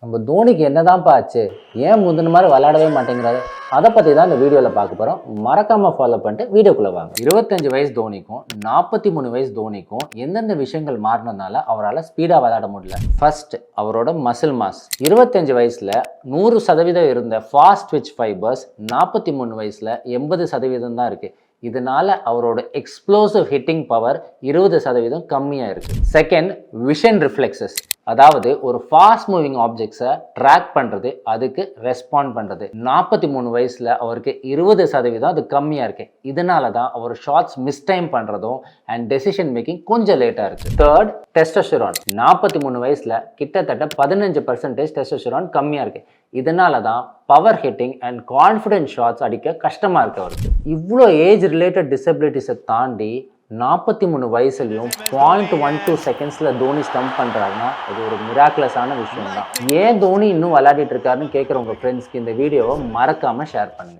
நம்ம தோனிக்கு என்னதான்ப்பா ஆச்சு, ஏன் முந்தின மாதிரி விளையாடவே மாட்டேங்கிறாரு, அதை பற்றி தான் இந்த வீடியோவில் பார்க்க போகிறோம். மறக்காமல் ஃபாலோ பண்ணிட்டு வீடியோக்குள்ளே வாங்க. 25 வயசு தோனிக்கும் 43 வயசு தோனிக்கும் எந்தெந்த விஷயங்கள் மாறினதுனால அவரால் ஸ்பீடாக விளையாட முடியல. ஃபர்ஸ்ட், அவரோட மசில் மாஸ். 25 வயசில் 100% இருந்த ஃபாஸ்ட் ட்விட்ச் ஃபைபர்ஸ் 43 வயசில் 80% தான் இருக்குது. இதனால அவரோட எக்ஸ்ப்ளோசிவ் ஹிட்டிங் பவர் 20% கம்மியாக இருக்குது. செகண்ட், விஷன் ரிஃப்ளெக்ஸஸ், அதாவது ஒரு ஃபாஸ்ட் மூவிங் ஆப்ஜெக்ட்ஸை ட்ராக் பண்ணுறது, அதுக்கு ரெஸ்பாண்ட் பண்ணுறது. 43 வயசில் அவருக்கு 20% அது கம்மியாக இருக்குது. இதனால தான் அவர் ஷாட்ஸ் மிஸ்டைம் பண்ணுறதும் அண்ட் டெசிஷன் மேக்கிங் கொஞ்சம் லேட்டாக இருக்குது. Third, testosterone. 43 வயசில் கிட்டத்தட்ட 15% டெஸ்டோஸ்டெரான் கம்மியாக இருக்குது. இதனால தான் power hitting and confident shots அடிக்க கஷ்டமாக இருக்கு அவருக்கு. இவ்வளோ ஏஜ் ரிலேட்டட் டிசபிலிட்டிஸை தாண்டி 43 வயசுலையும் 0.12 செகண்ட்ஸில் தோனி ஸ்டம்ப் பண்ணுறாருன்னா அது ஒரு மிராக்குலஸான விஷயம் தான். ஏன் தோனி இன்னும் விளையாடிட்டு இருக்காருன்னு கேட்குற உங்கள் ஃப்ரெண்ட்ஸ்க்கு இந்த வீடியோவை மறக்காமல் ஷேர் பண்ணுங்கள்.